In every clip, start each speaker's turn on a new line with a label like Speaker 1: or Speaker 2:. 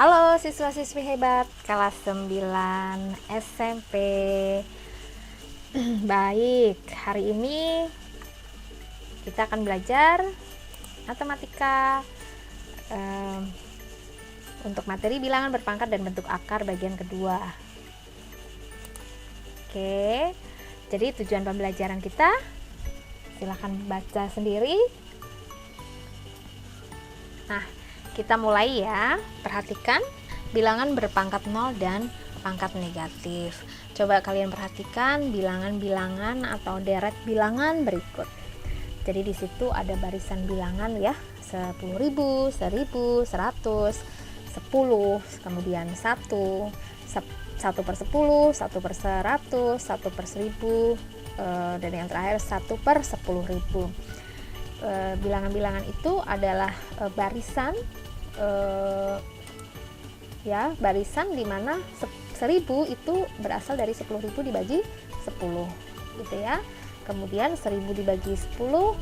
Speaker 1: Halo siswa-siswi hebat kelas 9 SMP. Baik, hari ini kita akan belajar matematika untuk materi bilangan berpangkat dan bentuk akar bagian kedua. Oke, jadi tujuan pembelajaran kita, silahkan baca sendiri. Nah, kita mulai ya. Perhatikan bilangan berpangkat 0 dan pangkat negatif. Coba kalian perhatikan bilangan-bilangan atau deret bilangan berikut. Jadi di situ ada barisan bilangan ya, 10.000, 1.000, 100, 10, kemudian 1, 1 per 10, 1 per 100, 1 per 1000, dan yang terakhir 1 per 10.000. Bilangan-bilangan itu adalah barisan barisan di mana 1000 itu berasal dari 10.000 dibagi 10 gitu ya. Kemudian 1000 dibagi 10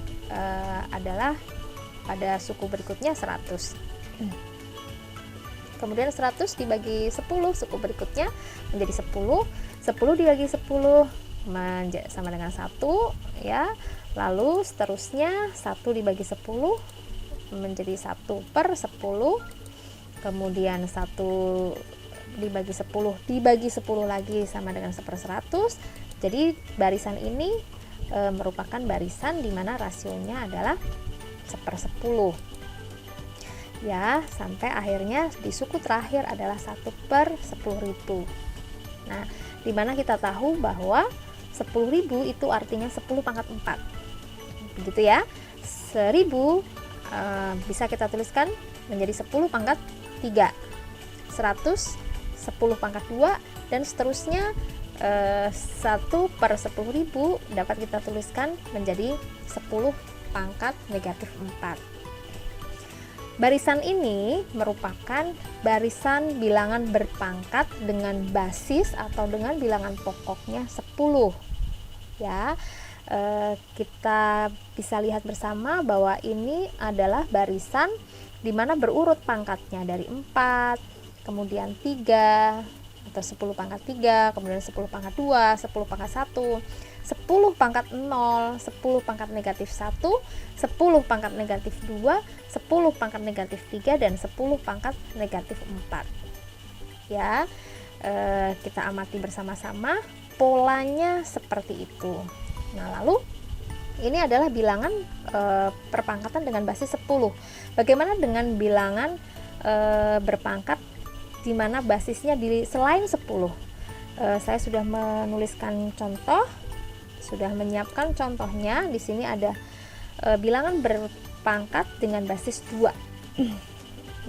Speaker 1: adalah pada suku berikutnya 100. Kemudian 100 dibagi 10 suku berikutnya menjadi 10. 10 dibagi 10 sama dengan 1 ya. Lalu seterusnya 1 dibagi 10 menjadi 1 per 10. Kemudian 1 dibagi 10 dibagi 10 lagi sama dengan 1 per 100. Jadi barisan ini merupakan barisan di mana rasionya adalah 1 per 10 ya, sampai akhirnya di suku terakhir adalah 1 per 10.000. Nah, di mana kita tahu bahwa 10.000 itu artinya 10 pangkat 4 begitu ya. 1000 bisa kita tuliskan menjadi 10 pangkat 3, 100 10 pangkat 2, dan seterusnya 1 per 10.000 dapat kita tuliskan menjadi 10 pangkat negatif 4. Barisan ini merupakan barisan bilangan berpangkat dengan basis atau dengan bilangan pokoknya 10 ya. Kita bisa lihat bersama bahwa ini adalah barisan di mana berurut pangkatnya dari 4, kemudian 3 atau 10 pangkat 3, kemudian 10 pangkat 2, 10 pangkat 1, 10 pangkat 0, 10 pangkat negatif 1, 10 pangkat negatif 2, 10 pangkat negatif 3, dan 10 pangkat negatif 4 ya. Kita amati bersama-sama polanya seperti itu. Nah, lalu ini adalah bilangan perpangkatan dengan basis 10. Bagaimana dengan bilangan berpangkat di mana basisnya selain 10? Saya sudah menuliskan contoh, sudah menyiapkan contohnya. Di sini ada bilangan berpangkat dengan basis 2.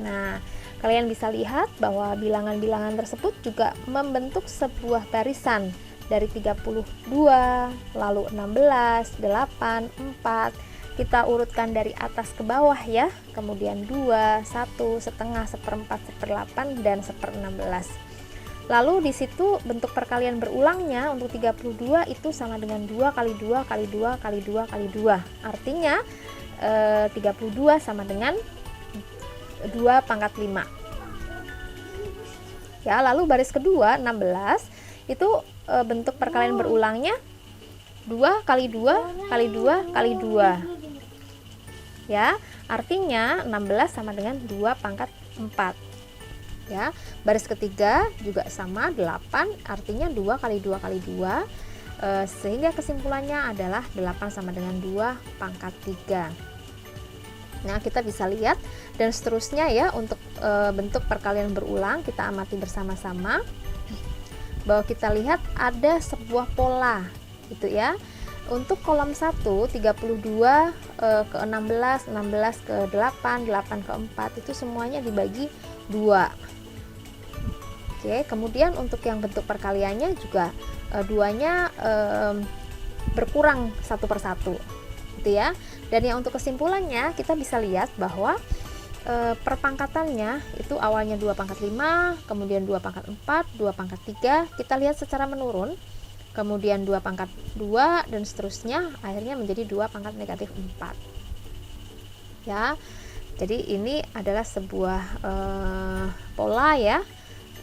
Speaker 1: Nah, kalian bisa lihat bahwa bilangan-bilangan tersebut juga membentuk sebuah barisan dari 32, lalu 16, 8, 4. Kita urutkan dari atas ke bawah ya. Kemudian 2, 1, setengah, 1/4, 1/8, dan 1/16. Lalu di situ bentuk perkalian berulangnya untuk 32 itu sama dengan 2 kali 2 kali 2 kali 2 kali 2. Artinya 32 sama dengan 2 pangkat 5. Ya, lalu baris kedua 16 itu bentuk perkalian berulangnya 2 kali 2 kali 2 kali 2 ya, artinya 16 sama dengan 2 pangkat 4 ya. Baris ketiga juga sama 8, artinya 2 kali 2 kali 2, sehingga kesimpulannya adalah 8 sama dengan 2 pangkat 3. Nah, kita bisa lihat dan seterusnya ya. Untuk bentuk perkalian berulang kita amati bersama-sama bahwa kita lihat ada sebuah pola gitu ya. Untuk kolom 1 32 ke 16, 16 ke 8, 8 ke 4 itu semuanya dibagi 2. Oke, kemudian untuk yang bentuk perkaliannya juga duanya berkurang 1 per 1 gitu ya. Dan yang untuk kesimpulannya kita bisa lihat bahwa perpangkatannya itu awalnya 2 pangkat 5, kemudian 2 pangkat 4, 2 pangkat 3, kita lihat secara menurun, kemudian 2 pangkat 2, dan seterusnya akhirnya menjadi 2 pangkat negatif 4 ya. Jadi ini adalah sebuah pola ya.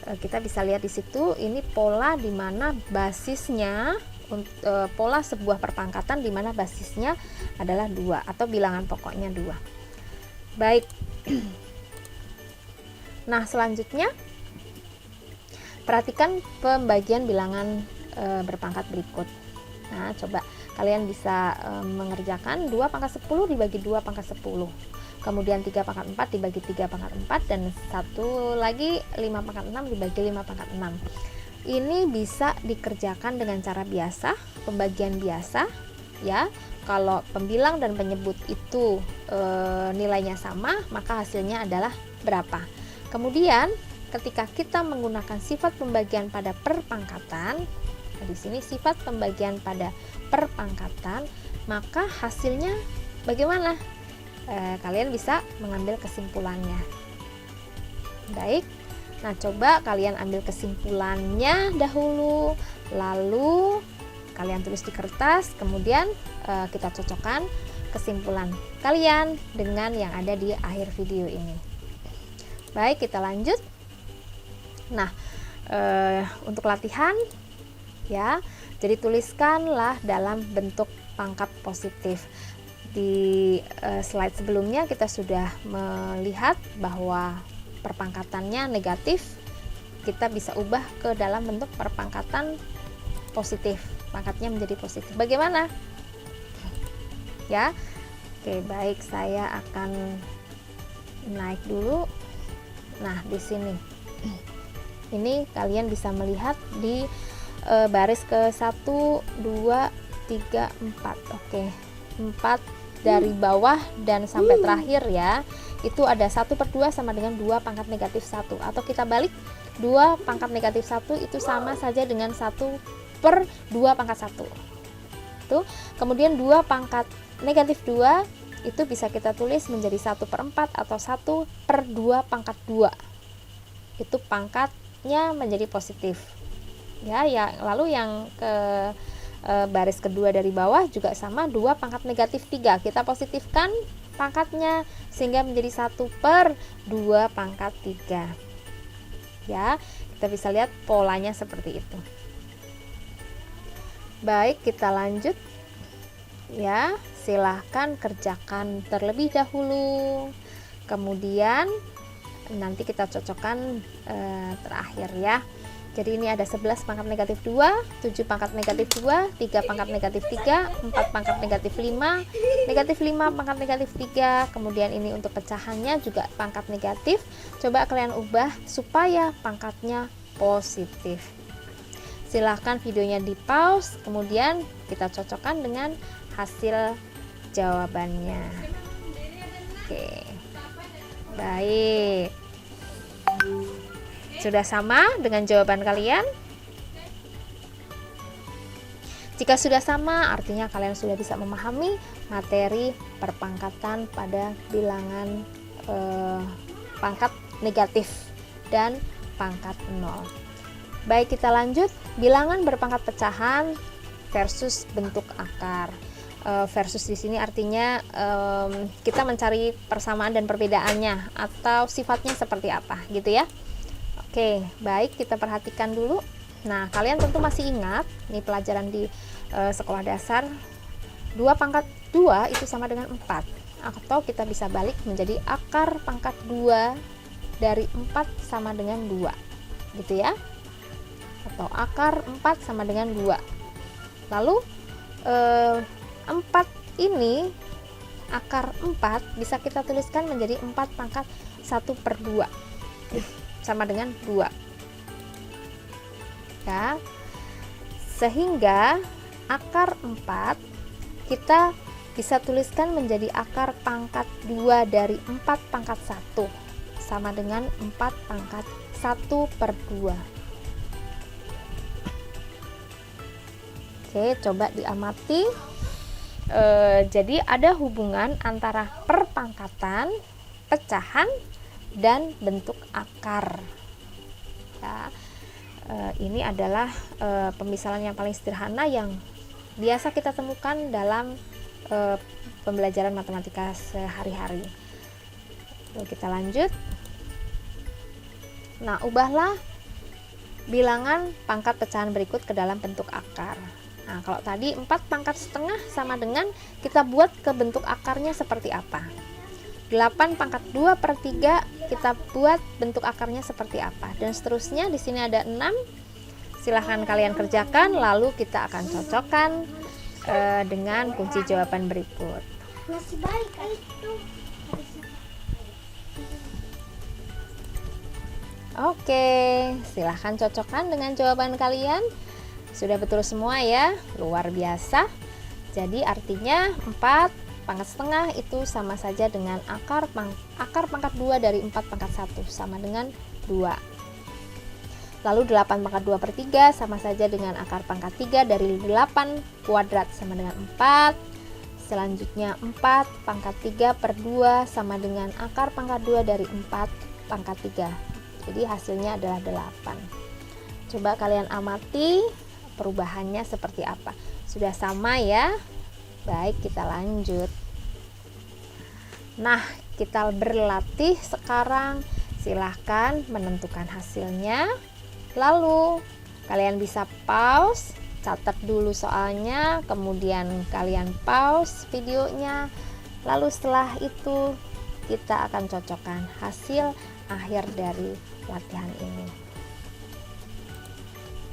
Speaker 1: Kita bisa lihat di situ, ini pola di mana basisnya pola sebuah perpangkatan di mana basisnya adalah 2 atau bilangan pokoknya 2. Baik. Nah, selanjutnya perhatikan pembagian bilangan berpangkat berikut. Nah, coba kalian bisa mengerjakan 2 pangkat 10 dibagi 2 pangkat 10. Kemudian 3 pangkat 4 dibagi 3 pangkat 4, dan satu lagi 5 pangkat 6 dibagi 5 pangkat 6. Ini bisa dikerjakan dengan cara biasa, pembagian biasa ya. Kalau pembilang dan penyebut itu nilainya sama, maka hasilnya adalah berapa. Kemudian ketika kita menggunakan sifat pembagian pada perpangkatan, di sini sifat pembagian pada perpangkatan, maka hasilnya bagaimana? Kalian bisa mengambil kesimpulannya. Baik, nah coba kalian ambil kesimpulannya dahulu, lalu kalian tulis di kertas, kemudian kita cocokkan kesimpulan kalian dengan yang ada di akhir video ini. Baik, kita lanjut. Nah, untuk latihan ya, jadi tuliskanlah dalam bentuk pangkat positif. Di slide sebelumnya kita sudah melihat bahwa perpangkatannya negatif, kita bisa ubah ke dalam bentuk perpangkatan positif, pangkatnya menjadi positif. Bagaimana? Ya, oke, baik, saya akan naik dulu. Nah, di sini ini kalian bisa melihat di baris ke 1, 2, 3, 4. Oke, 4 dari bawah dan sampai terakhir ya, itu ada 1/2 sama dengan 2 pangkat negatif 1, atau kita balik, 2 pangkat negatif 1 itu sama saja dengan 1/2 pangkat 1 itu. Kemudian 2 pangkat negatif 2 itu bisa kita tulis menjadi 1/4 atau 1/2 pangkat 2, itu pangkatnya menjadi positif ya. Lalu yang ke baris kedua dari bawah juga sama, 2 pangkat negatif 3, kita positifkan pangkatnya sehingga menjadi 1/2 pangkat 3 ya. Kita bisa lihat polanya seperti itu. Baik, kita lanjut ya. Silahkan kerjakan terlebih dahulu, kemudian nanti kita cocokkan terakhir ya. Jadi ini ada 11 pangkat negatif 2, 7 pangkat negatif 2, 3 pangkat negatif 3, 4 pangkat negatif 5, negatif 5 pangkat negatif 3. Kemudian ini untuk pecahannya juga pangkat negatif. Coba kalian ubah supaya pangkatnya positif. Silahkan videonya di pause, kemudian kita cocokkan dengan hasil jawabannya. Oke, baik. Sudah sama dengan jawaban kalian? Jika sudah sama, artinya kalian sudah bisa memahami materi perpangkatan pada bilangan pangkat negatif dan pangkat 0. Baik, kita lanjut. Bilangan berpangkat pecahan versus bentuk akar. Versus di sini artinya kita mencari persamaan dan perbedaannya atau sifatnya seperti apa gitu ya. Oke, baik, kita perhatikan dulu. Nah, kalian tentu masih ingat nih pelajaran di sekolah dasar, 2 pangkat 2 itu sama dengan 4, atau kita bisa balik menjadi akar pangkat 2 dari 4 sama dengan 2 gitu ya, atau akar 4 sama dengan 2. Lalu 4 ini, akar 4 bisa kita tuliskan menjadi 4 pangkat 1/2 sama dengan 2 ya. Sehingga akar 4 kita bisa tuliskan menjadi akar pangkat 2 dari 4 pangkat 1 sama dengan 4 pangkat 1/2. Oke, coba diamati. Jadi ada hubungan antara perpangkatan, pecahan, dan bentuk akar ya. Ini adalah pemisalan yang paling sederhana yang biasa kita temukan dalam pembelajaran matematika sehari-hari. Lalu kita lanjut. Nah, ubahlah bilangan pangkat pecahan berikut ke dalam bentuk akar. Nah, kalau tadi 4 pangkat setengah sama dengan, kita buat ke bentuk akarnya seperti apa. 8 pangkat 2/3 kita buat bentuk akarnya seperti apa. Dan seterusnya, di sini ada 6. Silahkan kalian kerjakan, lalu kita akan cocokkan dengan kunci jawaban berikut.
Speaker 2: Masih balik itu.
Speaker 1: Oke, silahkan cocokkan dengan jawaban kalian. Sudah betul semua ya, luar biasa. Jadi artinya 4 pangkat setengah itu sama saja dengan akar pangkat 2 dari 4 pangkat 1, sama dengan 2. Lalu 8 pangkat 2/3 sama saja dengan akar pangkat 3 dari 8 kuadrat, sama dengan 4. Selanjutnya 4 pangkat 3/2 sama dengan akar pangkat 2 dari 4 pangkat 3. Jadi hasilnya adalah 8. Coba kalian amati perubahannya seperti apa. Sudah sama ya? Baik, kita lanjut. Nah, kita berlatih sekarang. Silahkan menentukan hasilnya. Lalu kalian bisa pause, catat dulu soalnya, kemudian kalian pause videonya. Lalu setelah itu kita akan cocokkan hasil akhir dari latihan ini.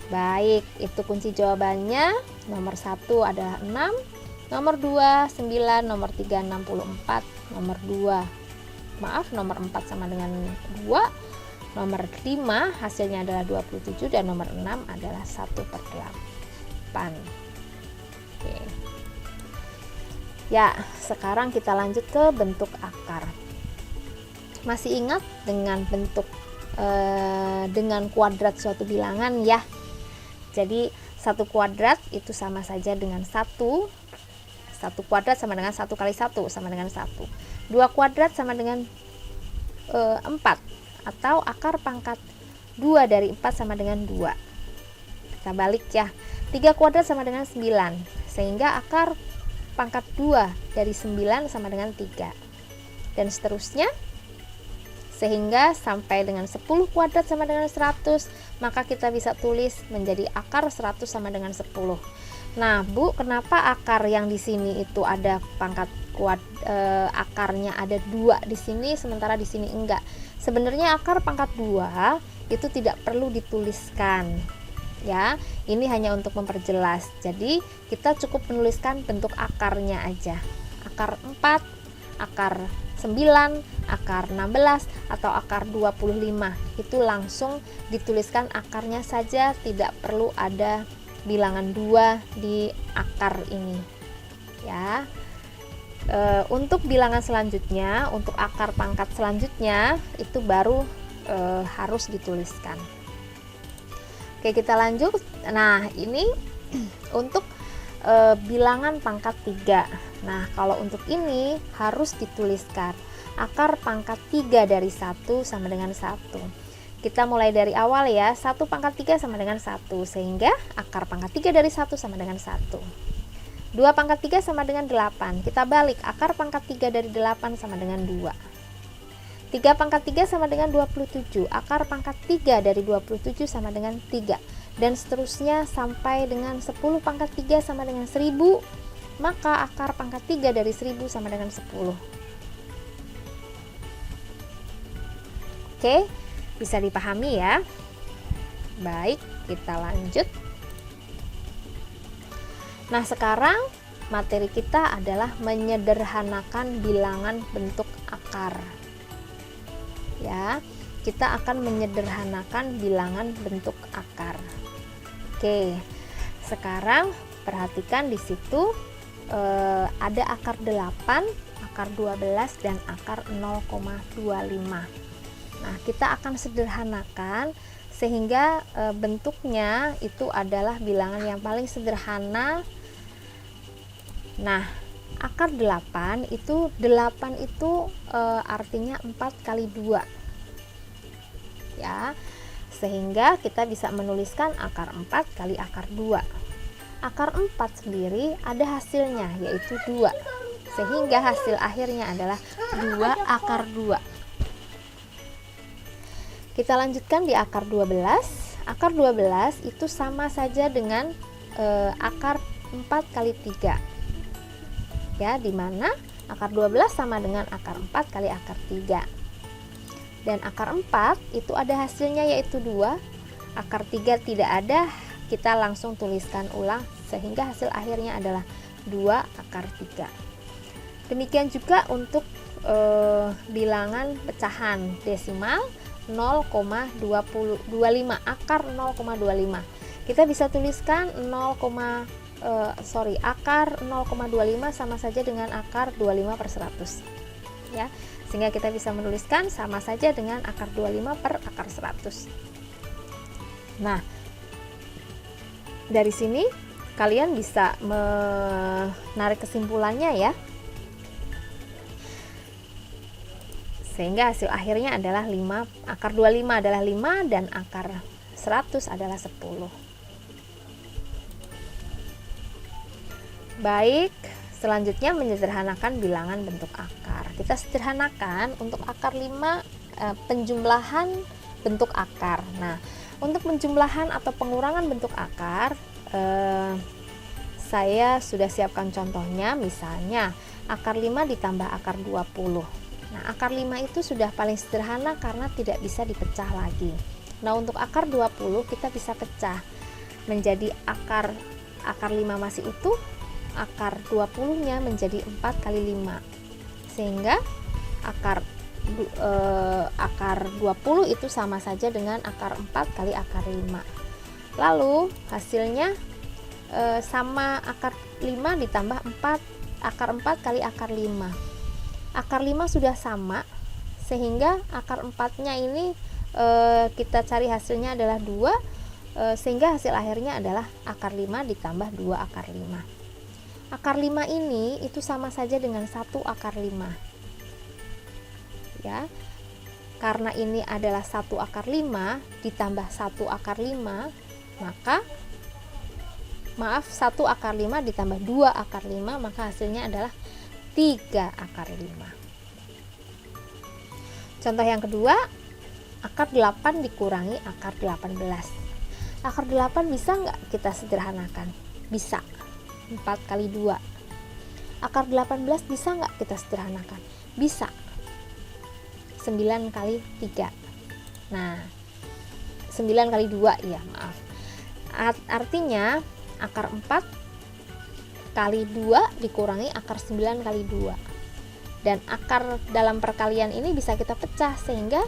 Speaker 1: Baik, itu kunci jawabannya. Nomor 1 adalah 6, nomor 2 9, nomor 3 64, nomor 4 sama dengan 2, nomor 5 hasilnya adalah 27, dan nomor 6 adalah 1/8. Oke. Ya, sekarang kita lanjut ke bentuk akar. Masih ingat dengan bentuk dengan kuadrat suatu bilangan ya. Jadi 1 kuadrat itu sama saja dengan 1 kuadrat sama dengan 1 kali 1 sama dengan 1. 2 kuadrat sama dengan 4, atau akar pangkat 2 dari 4 sama dengan 2. Kita balik ya. 3 kuadrat sama dengan 9, sehingga akar pangkat 2 dari 9 sama dengan 3. Dan seterusnya, sehingga sampai dengan 10 kuadrat sama dengan 100, maka kita bisa tulis menjadi akar 100 sama dengan 10. Nah, Bu, kenapa akar yang di sini itu ada pangkat akarnya ada 2 di sini, sementara di sini enggak? Sebenarnya akar pangkat 2 itu tidak perlu dituliskan. Ya, ini hanya untuk memperjelas. Jadi, kita cukup menuliskan bentuk akarnya aja. Akar 4, akar 9, akar 16, atau akar 25. Itu langsung dituliskan akarnya saja, tidak perlu ada bilangan 2 di akar ini. Ya. Untuk bilangan selanjutnya, untuk akar pangkat selanjutnya itu baru harus dituliskan. Oke, kita lanjut. Nah, ini untuk bilangan pangkat 3. Nah, kalau untuk ini harus dituliskan akar pangkat 3 dari 1 sama dengan 1. Kita mulai dari awal ya. 1 pangkat 3 sama dengan 1, sehingga akar pangkat 3 dari 1 sama dengan 1. 2 pangkat 3 sama dengan 8. Kita balik, akar pangkat 3 dari 8 sama dengan 2. 3 pangkat 3 sama dengan 27. Akar pangkat 3 dari 27 sama dengan 3. Dan seterusnya sampai dengan 10 pangkat 3 sama dengan 1000, maka akar pangkat 3 dari 1000 sama dengan 10. Oke, bisa dipahami ya. Baik, kita lanjut. Nah, sekarang materi kita adalah menyederhanakan bilangan bentuk akar. Ya, kita akan menyederhanakan bilangan bentuk akar. Oke, sekarang perhatikan di situ ada akar 8, akar 12, dan akar 0,25. Nah, kita akan sederhanakan sehingga bentuknya itu adalah bilangan yang paling sederhana. Nah, akar 8 itu artinya 4 kali 2. Ya. Sehingga kita bisa menuliskan akar 4 kali akar 2. Akar 4 sendiri ada hasilnya, yaitu 2. Sehingga hasil akhirnya adalah 2 akar 2. Kita lanjutkan di akar 12. Akar 12 itu sama saja dengan akar 4 kali 3. Ya, di mana akar 12 sama dengan akar 4 kali akar 3. Dan akar 4 itu ada hasilnya yaitu 2. Akar 3 tidak ada, kita langsung tuliskan ulang sehingga hasil akhirnya adalah 2 akar 3. Demikian juga untuk bilangan pecahan desimal 0,25, akar 0,25. Kita bisa tuliskan akar 0,25 sama saja dengan akar 25 per 100. Ya, sehingga kita bisa menuliskan sama saja dengan akar 25 per akar 100. Nah, dari sini kalian bisa menarik kesimpulannya ya. Sehingga hasil akhirnya adalah 5, akar 25 adalah 5 dan akar 100 adalah 10. Baik, selanjutnya menyederhanakan bilangan bentuk akar. Kita sederhanakan untuk akar 5 penjumlahan bentuk akar. Nah, untuk penjumlahan atau pengurangan bentuk akar saya sudah siapkan contohnya, misalnya akar 5 ditambah akar 20. Nah, akar 5 itu sudah paling sederhana karena tidak bisa dipecah lagi. Nah, untuk akar 20 kita bisa pecah menjadi akar 5 masih utuh, akar 20-nya menjadi 4 kali 5. Sehingga akar 20 itu sama saja dengan akar 4 kali akar 5. Lalu hasilnya sama akar 5 ditambah 4, akar 4 kali akar 5. Akar 5 sudah sama, sehingga akar 4-nya ini kita cari hasilnya adalah 2, sehingga hasil akhirnya adalah akar 5 ditambah 2 akar 5. Akar 5 ini itu sama saja dengan 1 akar 5. Ya, karena ini adalah 1 akar 5 ditambah 1 akar 5, maka 1 akar 5 ditambah 2 akar 5, maka hasilnya adalah 3 akar 5. Contoh yang kedua, akar 8 dikurangi akar 18. Akar 8 bisa nggak kita sederhanakan? Bisa, 4 kali 2. Akar 18 bisa nggak kita sederhanakan? Bisa, 9 kali 3. Nah, 9 kali 2 ya, maaf. Artinya akar 4 kali 2 dikurangi akar 9 kali 2. Dan akar dalam perkalian ini bisa kita pecah, sehingga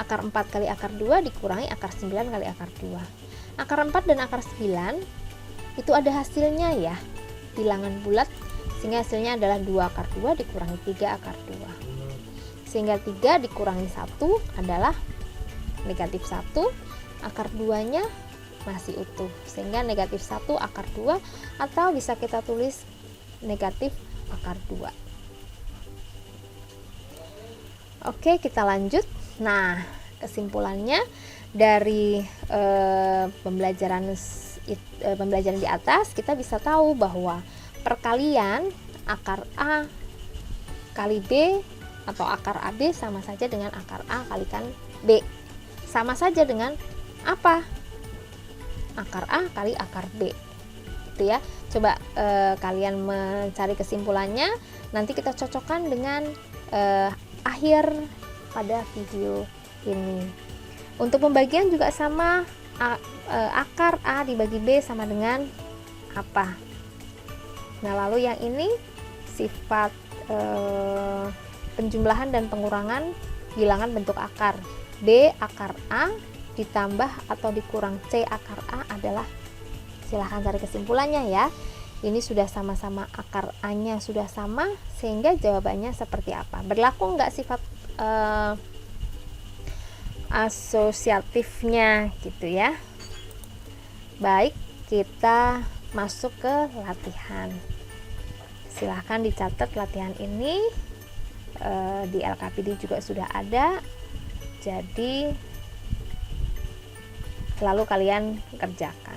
Speaker 1: akar 4 kali akar 2 dikurangi akar 9 kali akar 2. Akar 4 dan akar 9 itu ada hasilnya ya, bilangan bulat, sehingga hasilnya adalah 2 akar 2 dikurangi 3 akar 2. Sehingga 3 dikurangi 1 adalah negatif 1, akar 2-nya masih utuh, sehingga negatif 1 akar 2, atau bisa kita tulis negatif akar 2. Oke, kita lanjut. Nah, kesimpulannya dari pembelajaran di atas, kita bisa tahu bahwa perkalian akar A kali B atau akar AB sama saja dengan akar A kalikan B. Sama saja dengan apa? Akar A kali akar B, gitu ya. Coba kalian mencari kesimpulannya, nanti kita cocokkan dengan akhir pada video ini. Untuk pembagian juga sama, akar A dibagi B sama dengan apa? Nah, lalu yang ini sifat penjumlahan dan pengurangan bilangan bentuk akar. B akar A ditambah atau dikurang C akar A adalah, silahkan cari kesimpulannya ya. Ini sudah sama-sama akar A-nya sudah sama, sehingga jawabannya seperti apa? Berlaku nggak sifat asosiatifnya gitu ya. Baik, kita masuk ke latihan. Silahkan dicatat latihan ini, di LKPD juga sudah ada, jadi lalu kalian kerjakan.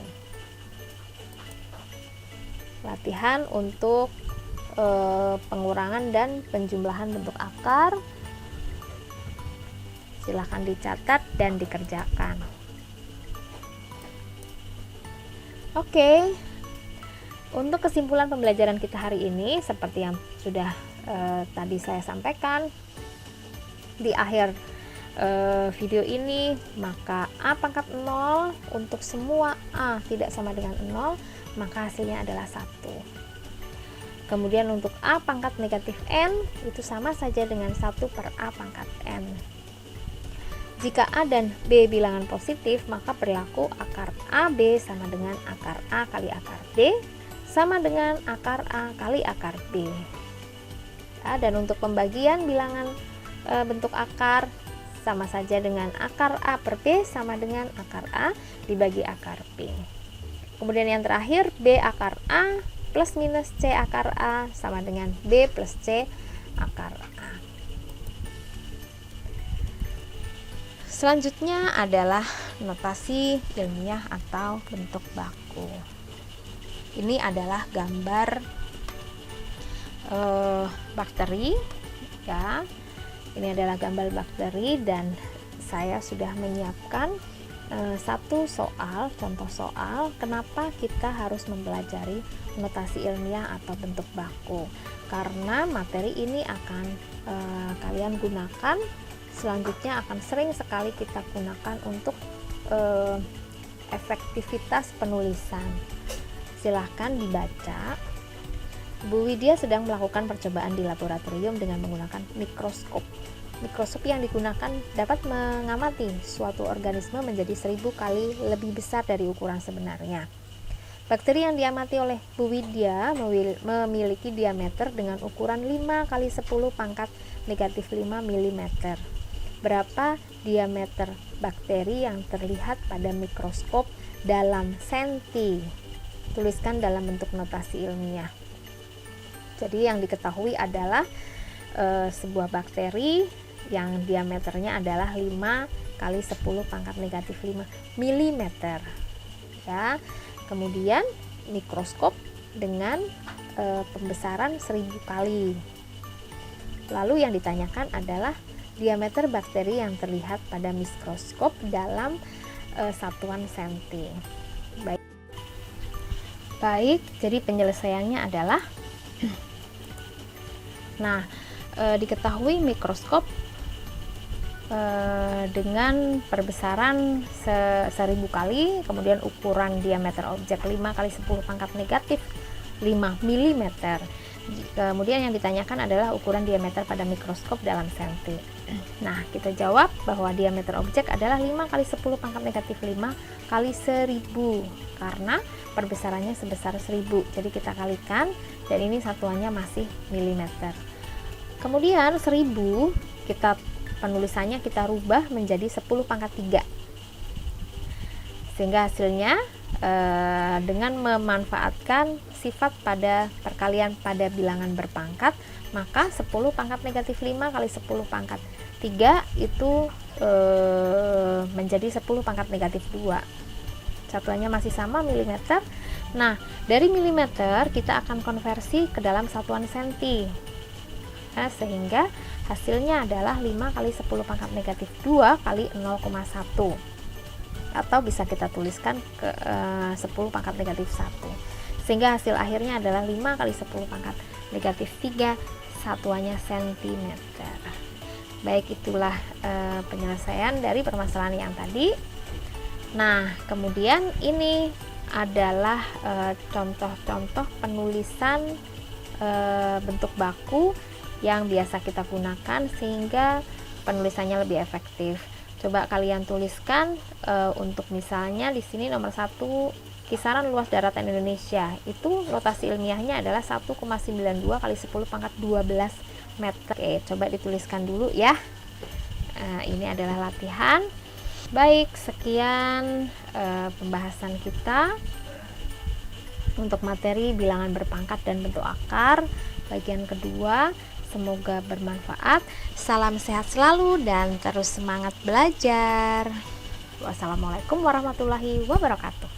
Speaker 1: Latihan untuk pengurangan dan penjumlahan bentuk akar. Silahkan dicatat dan dikerjakan. Oke, untuk kesimpulan pembelajaran kita hari ini, seperti yang sudah tadi saya sampaikan di akhir video ini, maka A pangkat 0 untuk semua A tidak sama dengan 0, maka hasilnya adalah 1. Kemudian untuk A pangkat negatif N itu sama saja dengan 1 per A pangkat N. Jika A dan B bilangan positif, maka berlaku akar AB sama dengan akar A kali akar B sama dengan akar A kali akar B. Ya, dan untuk pembagian bilangan bentuk akar sama saja dengan akar A per B sama dengan akar A dibagi akar B. Kemudian yang terakhir, B akar A plus minus C akar A sama dengan B plus C akar A. Selanjutnya adalah notasi ilmiah atau bentuk baku. Ini adalah gambar bakteri, ya. Ini adalah gambar bakteri dan saya sudah menyiapkan satu soal, contoh soal kenapa kita harus mempelajari notasi ilmiah atau bentuk baku, karena materi ini akan kalian gunakan selanjutnya, akan sering sekali kita gunakan untuk efektivitas penulisan. Silahkan dibaca. Bu Widya sedang melakukan percobaan di laboratorium dengan menggunakan mikroskop. Mikroskop yang digunakan dapat mengamati suatu organisme menjadi 1000 kali lebih besar dari ukuran sebenarnya. Bakteri yang diamati oleh Bu Widya memiliki diameter dengan ukuran 5 kali 10 pangkat negatif 5 mm. Berapa diameter bakteri yang terlihat pada mikroskop dalam senti? Tuliskan dalam bentuk notasi ilmiah. Jadi yang diketahui adalah sebuah bakteri yang diameternya adalah 5 kali 10 pangkat negatif 5 mm. Ya. Kemudian mikroskop dengan pembesaran 1000 kali. Lalu yang ditanyakan adalah diameter bakteri yang terlihat pada mikroskop dalam satuan senti. Baik, jadi penyelesaiannya adalah diketahui mikroskop dengan perbesaran 1000 kali, kemudian ukuran diameter objek 5 kali 10 pangkat negatif 5 mm. Kemudian yang ditanyakan adalah ukuran diameter pada mikroskop dalam senti. Nah, kita jawab bahwa diameter objek adalah 5 kali 10 pangkat negatif 5 kali 1000 karena perbesarannya sebesar 1000. Jadi kita kalikan dan ini satuannya masih milimeter. Kemudian 1000 penulisannya kita rubah menjadi 10 pangkat 3. Sehingga hasilnya dengan memanfaatkan sifat pada perkalian pada bilangan berpangkat, maka 10 pangkat negatif 5 kali 10 pangkat 3 itu menjadi 10 pangkat negatif 2. Satuannya masih sama, milimeter. Nah, dari milimeter kita akan konversi ke dalam satuan senti. Nah, sehingga hasilnya adalah 5 kali 10 pangkat negatif 2 kali 0,1. Atau bisa kita tuliskan ke 10 pangkat negatif 1. Sehingga hasil akhirnya adalah 5 kali 10 pangkat negatif 3, satuannya sentimeter. Baik, itulah penyelesaian dari permasalahan yang tadi. Nah, kemudian ini adalah contoh-contoh penulisan bentuk baku yang biasa kita gunakan sehingga penulisannya lebih efektif. Coba kalian tuliskan untuk misalnya di sini nomor 1, kisaran luas daratan Indonesia. Itu notasi ilmiahnya adalah 1,92 kali 10 pangkat 12 meter. Oke, coba dituliskan dulu ya. Ini adalah latihan. Baik, sekian pembahasan kita untuk materi bilangan berpangkat dan bentuk akar bagian kedua. Semoga bermanfaat. Salam sehat selalu dan terus semangat belajar. Wassalamualaikum warahmatullahi wabarakatuh.